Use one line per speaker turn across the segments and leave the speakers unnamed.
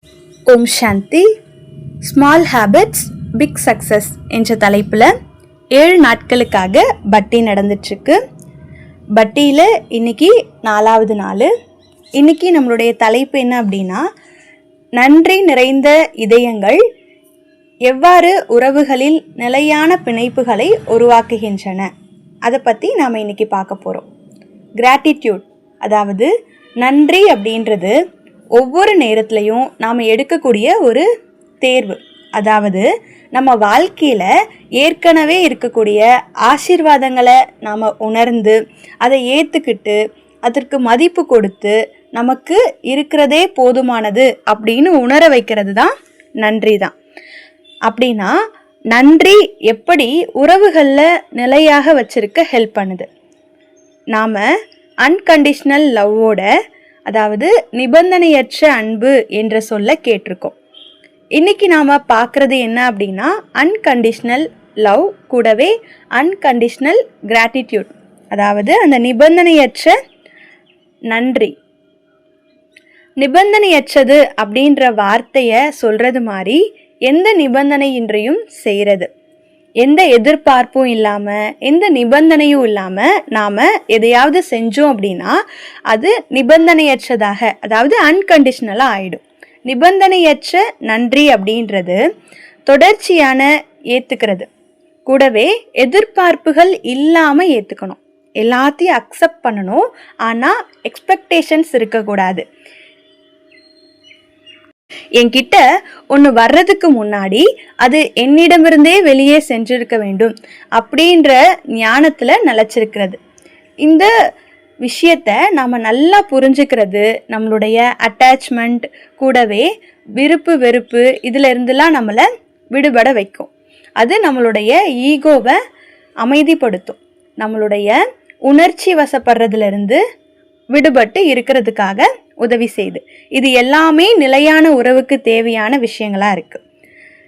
ஓம் சாந்தி. Small habits big success என்ற தலைப்பில் 7 நாட்களுக்காக பட்டி நடந்துட்டுருக்கு. பட்டியில் இன்னைக்கு 4வது நாள். இன்னைக்கு நம்மளுடைய தலைப்பு என்ன அப்படின்னா, நன்றி நிறைந்த இதயங்கள் எவ்வாறு உறவுகளில் நிலையான பிணைப்புகளை உருவாக்குகின்றன, அதை பற்றி நாம் இன்னைக்கு பார்க்க போகிறோம். கிராட்டிடியூட், அதாவது நன்றி அப்படின்றது ஒவ்வொரு நேரத்துலையும் நாம் எடுக்கக்கூடிய ஒரு தேர்வு. அதாவது நம்ம வாழ்க்கையில் ஏற்கனவே இருக்கக்கூடிய ஆசீர்வாதங்களை நாம் உணர்ந்து அதை ஏற்றுக்கிட்டு அதற்கு மதிப்பு கொடுத்து நமக்கு இருக்கிறதே போதுமானது அப்படின்னு உணர வைக்கிறது தான் நன்றி தான். அப்படின்னா நன்றி எப்படி உறவுகளில் நிலையாக வச்சிருக்க ஹெல்ப் பண்ணுது? நாம் அன்கண்டிஷ்னல் லவ்வோட, அதாவது நிபந்தனையற்ற அன்பு என்ற சொல்ல கேட்டிருக்கோம். இன்னைக்கு நாம் பார்க்குறது என்ன அப்படின்னா, அன்கண்டிஷ்னல் லவ் கூடவே அன்கண்டிஷ்னல் கிராட்டிடியூட், அதாவது அந்த நிபந்தனையற்ற நன்றி. நிபந்தனையற்றது அப்படின்ற வார்த்தையை சொல்கிறது மாதிரி எந்த நிபந்தனையின்றையும் செய்கிறது, எந்த எதிர்பார்ப்பும் இல்லாமல் எந்த நிபந்தனையும் இல்லாமல் நாம் எதையாவது செஞ்சோம் அப்படின்னா அது நிபந்தனையற்றதாக, அதாவது அன்கண்டிஷ்னலாக ஆகிடும். நிபந்தனையற்ற நன்றி அப்படின்றது தொடர்ச்சியான ஏற்றுக்கிறது, கூடவே எதிர்பார்ப்புகள் இல்லாமல் ஏற்றுக்கணும். எல்லாத்தையும் அக்செப்ட் பண்ணணும், ஆனால் எக்ஸ்பெக்டேஷன்ஸ் இருக்கக்கூடாது. என்கிட்ட ஒன்று வர்றதுக்கு முன்னாடி அது என்னிடமிருந்தே வெளியே சென்றிருக்க வேண்டும் அப்படின்ற ஞானத்தில் நிலச்சிருக்கிறது. இந்த விஷயத்தை நாம் நல்லா புரிஞ்சுக்கிறது நம்மளுடைய அட்டாச்மெண்ட் கூடவே விருப்பு வெறுப்பு இதில் இருந்துலாம் நம்மளை விடுபட வைக்கும். அது நம்மளுடைய ஈகோவை அமைதிப்படுத்தும், நம்மளுடைய உணர்ச்சி வசப்படுறதுலேருந்து விடுபட்டு இருக்கிறதுக்காக உதவி செய்து. இது எல்லாமே நிலையான உறவுக்கு தேவையான விஷயங்களாக இருக்குது.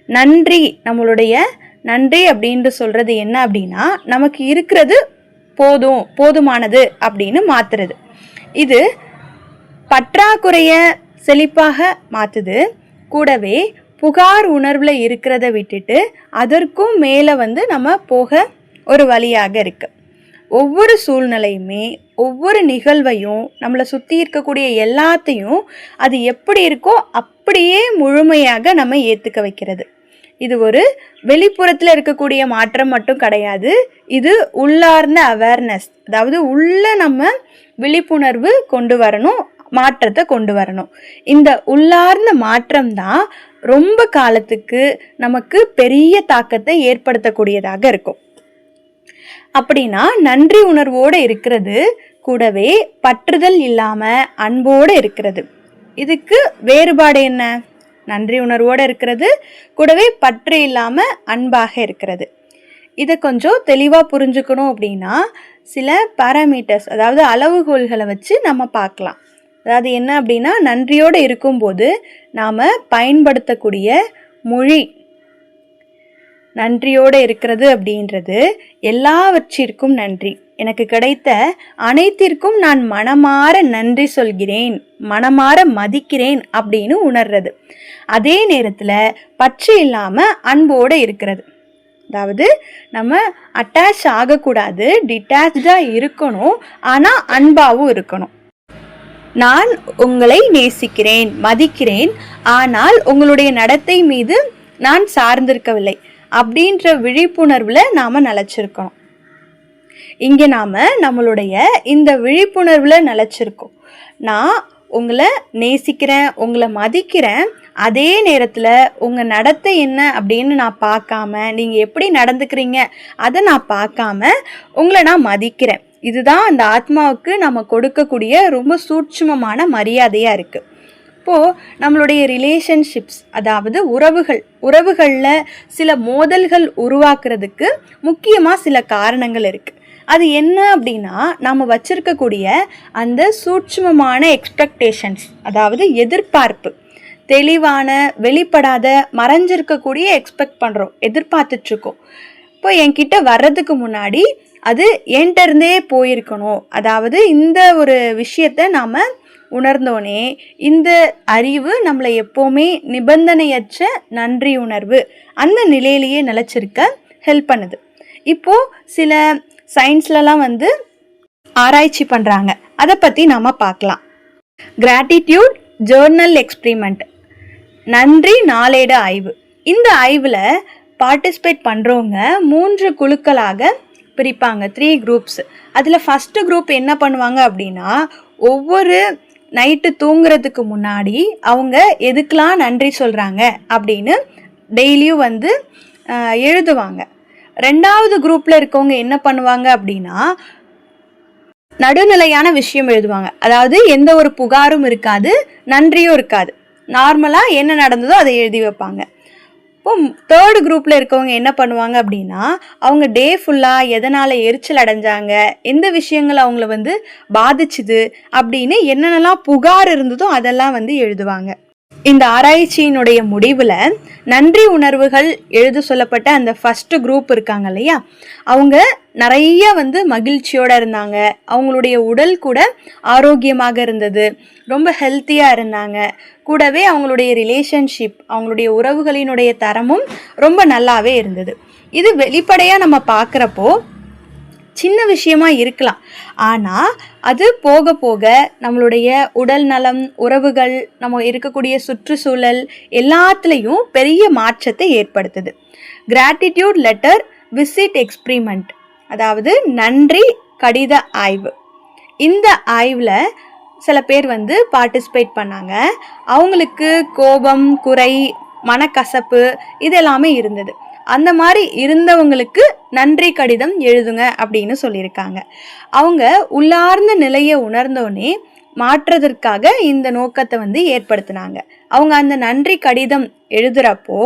நன்றி, நம்மளுடைய நன்றி அப்படின்ட்டு சொல்கிறது என்ன அப்படின்னா, நமக்கு இருக்கிறது போதுமானது அப்படின்னு மாற்றுறது. இது பற்றாக்குறைய செழிப்பாக மாற்றுது, கூடவே புகார் உணர்வில் இருக்கிறத விட்டுட்டு அதற்கும் மேலே நம்ம போக ஒரு வழியாக இருக்குது. ஒவ்வொரு சூழ்நிலையுமே ஒவ்வொரு நிகழ்வையும் நம்மளை சுற்றி இருக்கக்கூடிய எல்லாத்தையும் அது எப்படி இருக்கோ அப்படியே முழுமையாக நம்ம ஏற்றுக்க வைக்கிறது. இது ஒரு வெளிப்புறத்தில் இருக்கக்கூடிய மாற்றம் மட்டும் கிடையாது, இது உள்ளார்ந்த அவேர்னஸ், அதாவது உள்ள நம்ம விழிப்புணர்வு கொண்டு வரணும், மாற்றத்தை கொண்டு வரணும். இந்த உள்ளார்ந்த மாற்றம் தான் ரொம்ப காலத்துக்கு நமக்கு பெரிய தாக்கத்தை ஏற்படுத்தக்கூடியதாக இருக்கும். அப்படின்னா நன்றி உணர்வோடு இருக்கிறது கூடவே பற்றுதல் இல்லாமல் அன்போடு இருக்கிறது. இதுக்கு வேறுபாடு என்ன? நன்றி உணர்வோடு இருக்கிறது கூடவே பற்று இல்லாமல் அன்பாக இருக்கிறது. இதை கொஞ்சம் தெளிவாக புரிஞ்சுக்கணும் அப்படின்னா சில பாராமீட்டர்ஸ், அதாவது அளவுகோல்களை வச்சு நம்ம பார்க்கலாம். அதாவது என்ன அப்படின்னா, நன்றியோடு இருக்கும்போது நாம் பயன்படுத்தக்கூடிய மொழி, நன்றியோடு இருக்கிறது அப்படின்றது எல்லாவற்றிற்கும் நன்றி, எனக்கு கிடைத்த அனைத்திற்கும் நான் மனமாற நன்றி சொல்கிறேன், மனமாற மதிக்கிறேன் அப்படின்னு உணர்றது. அதே நேரத்தில் பற்று இல்லாமல் அன்போடு இருக்கிறது, அதாவது நம்ம அட்டாச் ஆகக்கூடாது, டிட்டாச்சாக இருக்கணும், ஆனால் அன்பாகவும் இருக்கணும். நான் உங்களை நேசிக்கிறேன், மதிக்கிறேன், ஆனால் உங்களுடைய நடத்தை மீது நான் சார்ந்திருக்கவில்லை அப்படின்ற விழிப்புணர்வில் நாம் நிலச்சிருக்கணும். இங்கே நாம் நம்மளுடைய இந்த விழிப்புணர்வில் நிலச்சிருக்கோம். நான் உங்களை நேசிக்கிறேன், உங்களை மதிக்கிறேன், அதே நேரத்தில் உங்கள் நடத்தை என்ன அப்படின்னு நான் பார்க்காம, நீங்கள் எப்படி நடந்துக்கிறீங்க அதை நான் பார்க்காம உங்களை நான் மதிக்கிறேன். இதுதான் அந்த ஆத்மாவுக்கு நம்ம கொடுக்கக்கூடிய ரொம்ப சூட்சுமமான மரியாதையாக இருக்குது. இப்போது நம்மளுடைய ரிலேஷன்ஷிப்ஸ், அதாவது உறவுகளில் சில மோதல்கள் உருவாக்குறதுக்கு முக்கியமாக சில காரணங்கள் இருக்குது. அது என்ன அப்படின்னா, நாம் வச்சிருக்கக்கூடிய அந்த சூட்சுமமான எக்ஸ்பெக்டேஷன்ஸ், அதாவது எதிர்பார்ப்பு, தெளிவான வெளிப்படாத மறைஞ்சிருக்கக்கூடிய எக்ஸ்பெக்ட் பண்ணுறோம், எதிர்பார்த்துட்ருக்கோம். இப்போ என்கிட்ட வர்றதுக்கு முன்னாடி அது என்கிட்ட இருந்தே போயிருக்கணும், அதாவது இந்த ஒரு விஷயத்தை நாம் உணர்ந்தோனே இந்த அறிவு நம்மளை எப்போவுமே நிபந்தனையற்ற நன்றி உணர்வு அந்த நிலையிலேயே நிலச்சிருக்க ஹெல்ப் பண்ணுது. இப்போது சில சயின்ஸ்லலாம் வந்து ஆராய்ச்சி பண்ணுறாங்க, அதை பற்றி நாம் பார்க்கலாம். கிராட்டிடியூட் ஜேர்னல் எக்ஸ்பிரிமெண்ட், நன்றி நாளேட ஆய்வு. இந்த ஆய்வில் பார்ட்டிசிபேட் பண்ணுறவங்க 3 குழுக்களாக பிரிப்பாங்க, 3 குரூப்ஸ். அதில் ஃபஸ்ட்டு குரூப் என்ன பண்ணுவாங்க அப்படின்னா, ஒவ்வொரு நைட்டு தூங்குறதுக்கு முன்னாடி அவங்க எதுக்கெலாம் நன்றி சொல்கிறாங்க அப்படின்னு டெய்லியும் வந்து எழுதுவாங்க. 2வது குரூப்பில் இருக்கவங்க என்ன பண்ணுவாங்க அப்படின்னா, நடுநிலையான விஷயம் எழுதுவாங்க. அதாவது எந்த ஒரு புகாரும் இருக்காது, நன்றியும் இருக்காது, நார்மலாக என்ன நடந்ததோ அதை எழுதி வைப்பாங்க. இப்போ 3rd குரூப்பில் இருக்கவங்க என்ன பண்ணுவாங்க அப்படின்னா, அவங்க டே ஃபுல்லாக எதனால் எரிச்சல் அடைஞ்சாங்க, எந்த விஷயங்கள் அவங்கள வந்து பாதிச்சுது அப்படின்னு என்னென்னலாம் புகார் இருந்ததோ அதெல்லாம் வந்து எழுதுவாங்க. இந்த ஆராய்ச்சியினுடைய முடிவில் நன்றி உணர்வுகள் எழுத சொல்லப்பட்ட அந்த ஃபஸ்ட்டு குரூப் இருக்காங்க இல்லையா, அவங்க நிறைய வந்து மகிழ்ச்சியோடு இருந்தாங்க, அவங்களுடைய உடல் கூட ஆரோக்கியமாக இருந்தது, ரொம்ப ஹெல்த்தியாக இருந்தாங்க. கூடவே அவங்களுடைய ரிலேஷன்ஷிப், அவங்களுடைய உறவுகளினுடைய தரமும் ரொம்ப நல்லாவே இருந்தது. இது வெளிப்படையாக நம்ம பார்க்குறப்போ சின்ன விஷயமா இருக்கலாம், ஆனால் அது போக போக நம்மளுடைய உடல் நலம், உறவுகள், நம்ம இருக்கக்கூடிய சுற்றுச்சூழல் எல்லாத்துலேயும் பெரிய மாற்றத்தை ஏற்படுத்துது. கிராட்டிடியூட் லெட்டர் விசிட் எக்ஸ்பிரிமெண்ட், அதாவது நன்றி கடித ஆய்வு. இந்த ஆய்வில் சில பேர் வந்து பார்ட்டிசிபேட் பண்ணாங்க. அவங்களுக்கு கோபம், குறை, மனக்கசப்பு இதெல்லாமே இருந்தது. அந்த மாதிரி இருந்தவங்களுக்கு நன்றி கடிதம் எழுதுங்க அப்படின்னு சொல்லியிருக்காங்க. அவங்க உள்ளார்ந்த நிலையை உணர்ந்தோடனே மாற்றுறதற்காக இந்த நோக்கத்தை வந்து ஏற்படுத்தினாங்க. அவங்க அந்த நன்றி கடிதம் எழுதுகிறப்போ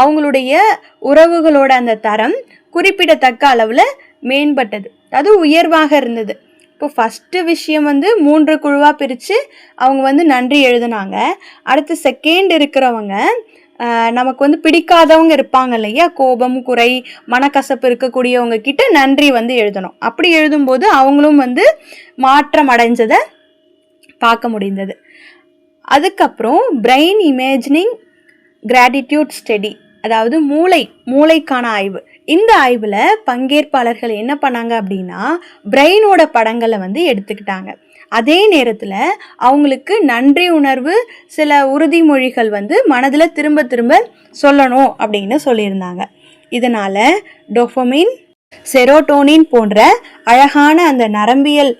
அவங்களுடைய உறவுகளோட அந்த தரம் குறிப்பிடத்தக்க அளவில் மேம்பட்டது, அது உயர்வாக இருந்தது. இப்போ ஃபஸ்ட்டு விஷயம் வந்து 3 குழுவாக பிரித்து அவங்க வந்து நன்றி எழுதுனாங்க. அடுத்து செகண்ட் இருக்கிறவங்க நமக்கு வந்து பிடிக்காதவங்க இருப்பாங்க இல்லையா, கோபம், குறை, மனக்கசப்பு இருக்கக்கூடியவங்க கிட்ட நன்றி வந்து எழுதணும். அப்படி எழுதும்போது அவங்களும் வந்து மாற்றம் அடைஞ்சதை பார்க்க முடிந்தது. அதுக்கப்புறம் பிரெயின் இமேஜினிங் கிராட்டிடியூட் ஸ்டடி, அதாவது மூளைக்கான ஆய்வு. இந்த ஆய்வில் பங்கேற்பாளர்கள் என்ன பண்ணாங்க அப்படின்னா, பிரெயினோட படங்களை வந்து எடுத்துக்கிட்டாங்க. அதே நேரத்தில் அவங்களுக்கு நன்றி உணர்வு, சில உறுதிமொழிகள் வந்து மனதில் திரும்ப திரும்ப சொல்லணும் அப்படின்னு சொல்லியிருந்தாங்க. இதனால் டோபமைன், செரோட்டோனின் போன்ற அழகான அந்த நரம்பியல்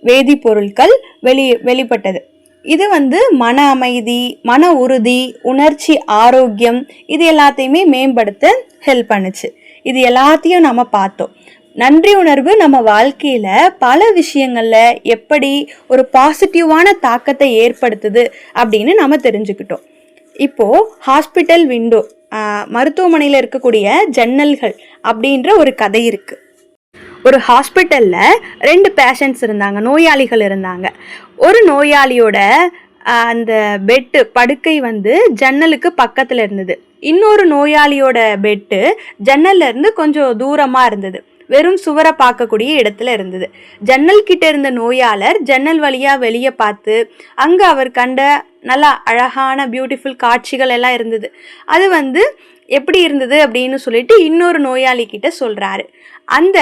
வேதிப்பொருட்கள் வெளிப்பட்டது. இது வந்து மன அமைதி, மன உறுதி, உணர்ச்சி ஆரோக்கியம் இது எல்லாத்தையுமே மேம்படுத்த ஹெல்ப் பண்ணுச்சு. இது எல்லாத்தையும் நம்ம பார்த்தோம். நன்றி உணர்வு நம்ம வாழ்க்கையில் பல விஷயங்களில் எப்படி ஒரு பாசிட்டிவான தாக்கத்தை ஏற்படுத்துது அப்படின்னு நம்ம தெரிஞ்சுக்கிட்டோம். இப்போது ஹாஸ்பிட்டல் விண்டோ, மருத்துவமனையில் இருக்கக்கூடிய ஜன்னல்கள் அப்படின்ற ஒரு கதை இருக்குது. ஒரு ஹாஸ்பிட்டலில் 2 பேஷண்ட்ஸ் இருந்தாங்க, நோயாளிகள் இருந்தாங்க. ஒரு நோயாளியோட அந்த படுக்கை வந்து ஜன்னலுக்கு பக்கத்தில் இருந்தது. இன்னொரு நோயாளியோட பெட்டு ஜன்னல்ல இருந்து கொஞ்சம் தூரமாக இருந்தது, வெறும் சுவரை பார்க்கக்கூடிய இடத்துல இருந்தது. ஜன்னல் கிட்ட இருந்த நோயாளர் ஜன்னல் வழியாக வெளியே பார்த்து அங்கே அவர் கண்ட நல்லா அழகான பியூட்டிஃபுல் காட்சிகள் எல்லாம் இருந்தது. அது வந்து எப்படி இருந்தது அப்படின்னு சொல்லிட்டு இன்னொரு நோயாளி கிட்ட சொல்கிறாரு. அந்த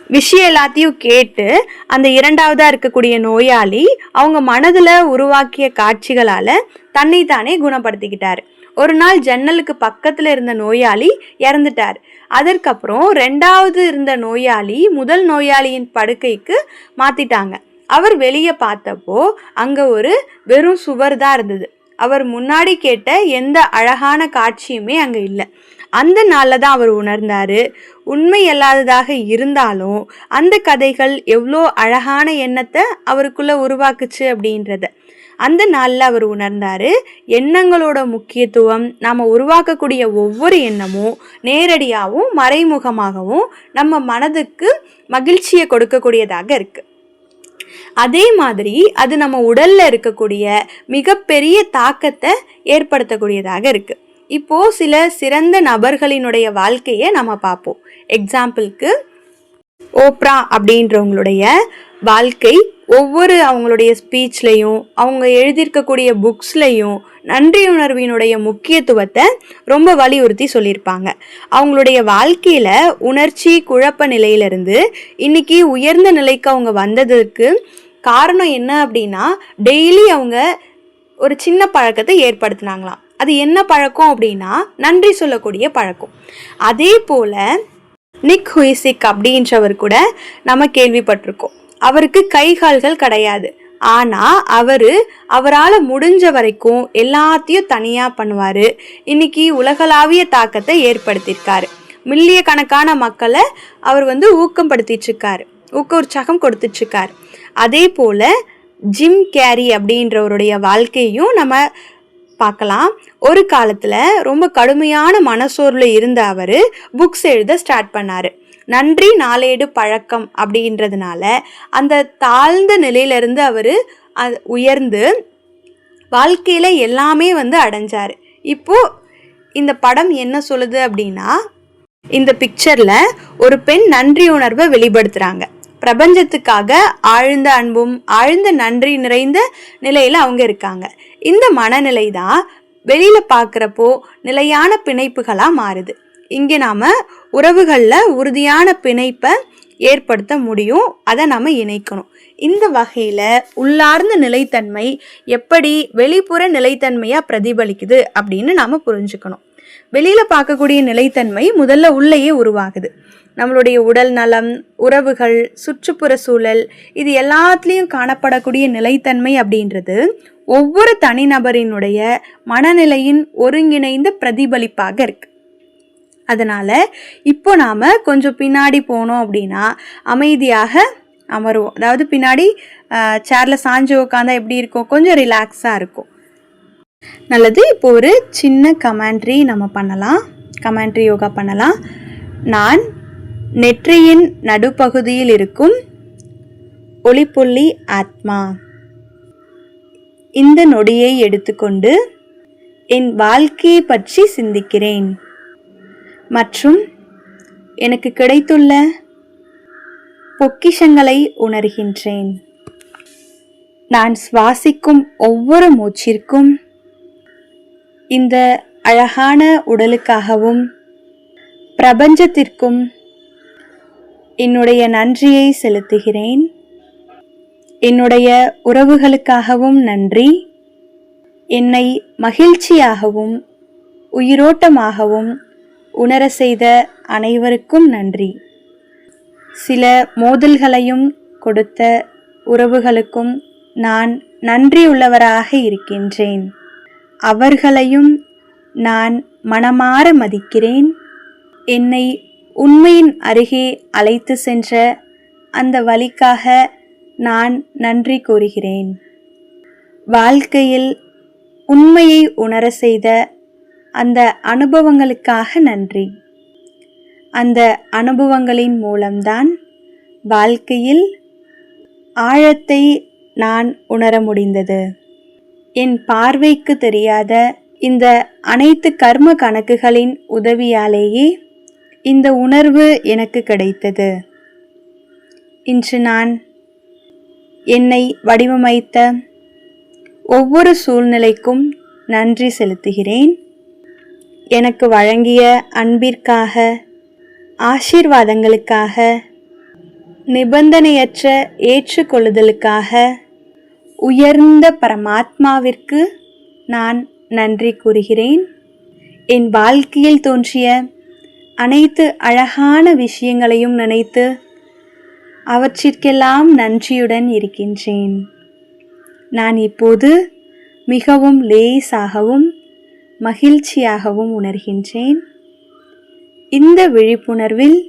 விஷயம் எல்லாத்தையும் கேட்டு அந்த 2வதாக இருக்கக்கூடிய நோயாளி அவங்க மனதில் உருவாக்கிய காட்சிகளால் தன்னை தானே குணப்படுத்திக்கிட்டார். ஒரு நாள் ஜன்னலுக்கு பக்கத்தில் இருந்த நோயாளி இறந்துட்டார். அதற்கப்புறம் 2வது இருந்த நோயாளி முதல் நோயாளியின் படுக்கைக்கு மாற்றிட்டாங்க. அவர் வெளியே பார்த்தப்போ அங்கே ஒரு வெறும் சுவர் தான் இருந்தது. அவர் முன்னாடி கேட்ட எந்த அழகான காட்சியுமே அங்கே இல்லை. அந்த நாளில் தான் அவர் உணர்ந்தார், உண்மை அல்லாததாக இருந்தாலும் அந்த கதைகள் எவ்வளோ அழகான எண்ணத்தை அவருக்குள்ளே உருவாக்குச்சு அப்படின்றத. அந்த நாளில் அவர் உணர்ந்தார், எண்ணங்களோட முக்கியத்துவம், நாம் உருவாக்கக்கூடிய ஒவ்வொரு எண்ணமும் நேரடியாகவும் மறைமுகமாகவும் நம்ம மனதுக்கு மகிழ்ச்சியை கொடுக்கக்கூடியதாக இருக்குது. அதே மாதிரி அது நம்ம உடலில் இருக்கக்கூடிய மிகப்பெரிய தாக்கத்தை ஏற்படுத்தக்கூடியதாக இருக்குது. இப்போது சில சிறந்த நபர்களினுடைய வாழ்க்கையை நம்ம பார்ப்போம். எக்ஸாம்பிளுக்கு ஓப்ரா அப்படின்றவங்களுடைய வாழ்க்கை ஒவ்வொரு அவங்களுடைய ஸ்பீச்லேயும் அவங்க எழுதியிருக்கக்கூடிய புக்ஸ்லையும் நன்றியுணர்வினுடைய முக்கியத்துவத்தை ரொம்ப வலியுறுத்தி சொல்லியிருப்பாங்க. அவங்களுடைய வாழ்க்கையில் உணர்ச்சி குழப்ப நிலையிலிருந்து இன்னைக்கு உயர்ந்த நிலைக்கு அவங்க வந்ததுக்கு காரணம் என்ன அப்படின்னா, டெய்லி அவங்க ஒரு சின்ன பழக்கத்தை ஏற்படுத்தினாங்களாம். அது என்ன பழக்கம் அப்படின்னா, நன்றி சொல்லக்கூடிய பழக்கம். அதே போல் நிக் ஹுய்சிக் அப்படின்றவர் கூட நம்ம கேள்விப்பட்டிருக்கோம். அவருக்கு கை கால்கள் கிடையாது. ஆனால் அவரால் முடிஞ்ச வரைக்கும் எல்லாத்தையும் தனியாக பண்ணுவார். இன்னைக்கு உலகளாவிய தாக்கத்தை ஏற்படுத்தியிருக்காரு. மில்லிய கணக்கான மக்களை அவர் ஊக்கப்படுத்திட்டுருக்காரு, உற்சாகம் கொடுத்துட்ருக்காரு. அதே போல் ஜிம் கேரி அப்படின்றவருடைய வாழ்க்கையும் நம்ம பார்க்கலாம். ஒரு காலத்தில் ரொம்ப கடுமையான மனசோர்வில் இருந்த அவர் புக்ஸ் எழுத ஸ்டார்ட் பண்ணார். நன்றி நாளேடு பழக்கம் அப்படின்றதுனால அந்த தாழ்ந்த நிலையிலிருந்து அவர் உயர்ந்து வாழ்க்கையில் எல்லாமே அடைஞ்சார். இப்போது இந்த படம் என்ன சொல்லுது அப்படின்னா, இந்த பிக்சரில் ஒரு பெண் நன்றி உணர்வை வெளிப்படுத்துகிறாங்க. பிரபஞ்சத்துக்காக ஆழ்ந்த அன்பும் ஆழ்ந்த நன்றி நிறைந்த நிலையில் அவங்க இருக்காங்க. இந்த மனநிலை தான் வெளியில் பார்க்குறப்போ நிலையான பிணைப்புகளாக மாறுது. இங்கே நாம் உறவுகளில் உறுதியான பிணைப்பை ஏற்படுத்த முடியும். அதை நாம் இணைக்கணும். இந்த வகையில் உள்ளார்ந்த நிலைத்தன்மை எப்படி வெளிப்புற நிலைத்தன்மையாக பிரதிபலிக்குது அப்படின்னு நாம் புரிஞ்சுக்கணும். வெளியில் பார்க்கக்கூடிய நிலைத்தன்மை முதல்ல உள்ளேயே உருவாகுது. நம்மளுடைய உடல் நலம், உறவுகள், சுற்றுப்புற சூழல், இது எல்லாத்துலேயும் காணப்படக்கூடிய நிலைத்தன்மை அப்படின்றது ஒவ்வொரு தனிநபரினுடைய மனநிலையின் ஒருங்கிணைந்த பிரதிபலிப்பாக இருக்குது. அதனால் இப்போ நாம் கொஞ்சம் பின்னாடி போனோம் அப்படின்னா அமைதியாக அமருவோம். அதாவது பின்னாடி சேரில் சாஞ்சு உட்காந்தா எப்படி இருக்கும், கொஞ்சம் ரிலாக்ஸாக இருக்கும். நல்லது. இப்போ ஒரு சின்ன கமெண்ட்ரி நம்ம பண்ணலாம், கமெண்ட்ரி யோகா பண்ணலாம். நான் நெற்றியின் நடுப்பகுதியில் இருக்கும் ஒளிப்புள்ளி ஆத்மா. இந்த நொடியை எடுத்துக்கொண்டு என் வாழ்க்கையை பற்றி சிந்திக்கிறேன் மற்றும் எனக்கு கிடைத்துள்ள பொக்கிஷங்களை உணர்கின்றேன். நான் சுவாசிக்கும் ஒவ்வொரு மூச்சிற்கும் இந்த அழகான உடலுக்காகவும் பிரபஞ்சத்திற்கும் என்னுடைய நன்றியை செலுத்துகிறேன். என்னுடைய உறவுகளுக்காகவும் நன்றி. என்னை மகிழ்ச்சியாகவும் உயிரோட்டமாகவும் உணர செய்த அனைவருக்கும் நன்றி. சில மோதல்களையும் கொடுத்த உறவுகளுக்கும் நான் நன்றியுள்ளவராக இருக்கின்றேன். அவர்களையும் நான் மனமாற மதிக்கிறேன். என்னை உண்மையின் அருகே அழைத்து சென்ற அந்த வழிக்காக நான் நன்றி கூறுகிறேன். வாழ்க்கையில் உண்மையை உணர செய்த அந்த அனுபவங்களுக்காக நன்றி. அந்த அனுபவங்களின் மூலம்தான் வாழ்க்கையில் ஆழத்தை நான் உணர முடிந்தது. என் பார்வைக்கு தெரியாத இந்த அனைத்து கர்ம கணக்குகளின் உதவியாலேயே இந்த உணர்வு எனக்கு கிடைத்தது. இன்று நான் என்னை வடிவமைத்த ஒவ்வொரு சூழ்நிலைக்கும் நன்றி செலுத்துகிறேன். எனக்கு வழங்கிய அன்பிற்காக, ஆசீர்வாதங்களுக்காக, நிபந்தனையற்ற ஏற்றுக்கொள்ளுதலுக்காக உயர்ந்த பரமாத்மாவிற்கு நான் நன்றி கூறுகிறேன். என் வாழ்க்கையில் தோன்றிய அனைத்து அழகான விஷயங்களையும் நினைத்து அவற்றிற்கெல்லாம் நன்றியுடன் இருக்கின்றேன். நான் இப்போது மிகவும் லேசாகவும் மகிழ்ச்சியாகவும் உணர்கின்றேன். இந்த விழிப்புணர்வில்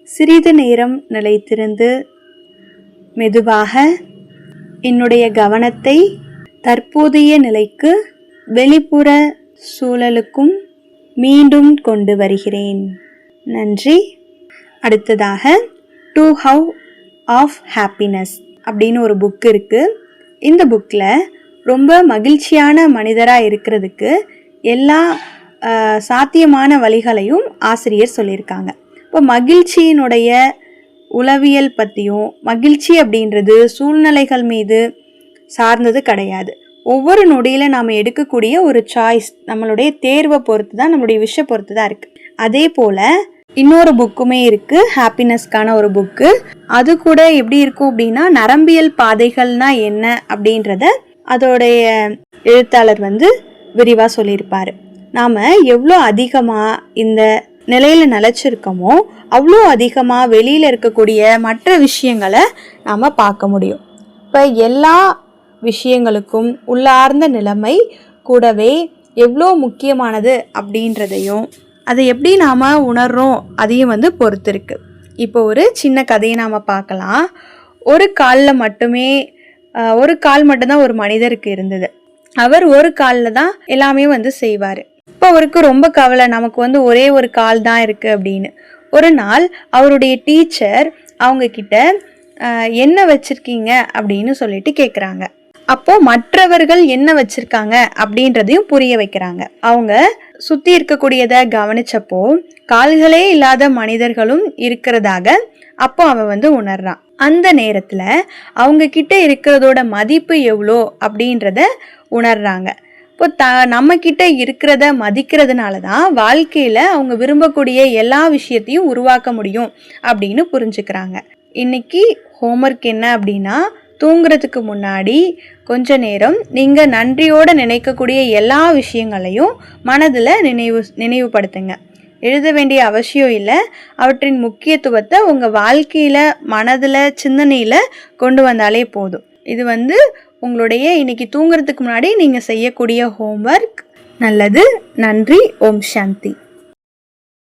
சிறிது நேரம் நிலைத்திருந்து மெதுவாக என்னுடைய கவனத்தை தற்போதைய நிலைக்கு வெளிப்புற சூழலுக்கும் மீண்டும் கொண்டு வருகிறேன். நன்றி. அடுத்ததாக 2 How of Happiness அப்படின்னு ஒரு புக் இருக்குது. இந்த புக்கில் ரொம்ப மகிழ்ச்சியான மனிதராக இருக்கிறதுக்கு எல்லா சாத்தியமான வழிகளையும் ஆசிரியர் சொல்லியிருக்காங்க. இப்போ மகிழ்ச்சியினுடைய உளவியல் பற்றியும் மகிழ்ச்சி அப்படின்றது சூழ்நிலைகள் மீது சார்ந்தது கிடையாது. ஒவ்வொரு நொடியில் நாம் எடுக்கக்கூடிய ஒரு சாய்ஸ், நம்மளுடைய தேர்வை பொறுத்து தான், நம்மளுடைய விஷயம் பொறுத்து தான் இருக்குது. அதே போல் இன்னொரு புக்குமே இருக்குது, ஹாப்பினஸ்க்கான ஒரு புக்கு. அது கூட எப்படி இருக்கும் அப்படின்னா, நரம்பியல் பாதைகள்னா என்ன அப்படின்றத அதோடைய எழுத்தாளர் விரிவாக சொல்லியிருப்பார். நாம் எவ்வளோ அதிகமாக இந்த நிலையில் நிலச்சிருக்கோமோ அவ்வளோ அதிகமாக வெளியில் இருக்கக்கூடிய மற்ற விஷயங்களை நாம் பார்க்க முடியும். இப்போ எல்லா விஷயங்களுக்கும் உள்ளார்ந்த நிலைமை கூடவே எவ்வளோ முக்கியமானது அப்படின்றதையும் அதை எப்படி நாம் உணர்றோம் அதையும் பொறுத்து இருக்குது. இப்போ ஒரு சின்ன கதையை நாம் பார்க்கலாம். ஒரு காலில் மட்டும்தான் ஒரு மனிதருக்கு இருந்தது. அவர் ஒரு காலில் தான் எல்லாமே செய்வார். இப்போ அவருக்கு ரொம்ப கவலை, நமக்கு ஒரே ஒரு கால் தான் இருக்குது அப்படின்னு. ஒரு நாள் அவருடைய டீச்சர் அவங்க கிட்ட என்ன வச்சுருக்கீங்க அப்படின்னு சொல்லிட்டு கேட்குறாங்க. அப்போது மற்றவர்கள் என்ன வச்சுருக்காங்க அப்படின்றதையும் புரிய வைக்கிறாங்க. அவங்க சுற்றி இருக்கக்கூடியதை கவனிச்சப்போ கால்களே இல்லாத மனிதர்களும் இருக்கிறதாக அப்போ அவன் உணர்றான். அந்த நேரத்தில் அவங்க கிட்ட இருக்கிறதோட மதிப்பு எவ்வளோ அப்படின்றத உணர்றாங்க. இப்போ நம்ம கிட்ட இருக்கிறத மதிக்கிறதுனால தான் வாழ்க்கையில் அவங்க விரும்பக்கூடிய எல்லா விஷயத்தையும் உருவாக்க முடியும் அப்படின்னு புரிஞ்சுக்கிறாங்க. இன்னைக்கு ஹோம்ஒர்க் என்ன அப்படின்னா, தூங்குறதுக்கு முன்னாடி கொஞ்ச நேரம் நீங்கள் நன்றியோடு நினைக்கக்கூடிய எல்லா விஷயங்களையும் மனதில் நினைவுபடுத்துங்க. எழுத வேண்டிய அவசியம் இல்லை. அவற்றின் முக்கியத்துவத்தை உங்கள் வாழ்க்கையில் மனதில் சிந்தனையில் கொண்டு வந்தாலே போதும். இது உங்களுடைய இன்னைக்கு தூங்குறதுக்கு முன்னாடி நீங்கள் செய்யக்கூடிய ஹோம்ஒர்க். நல்லது. நன்றி. ஓம் சாந்தி.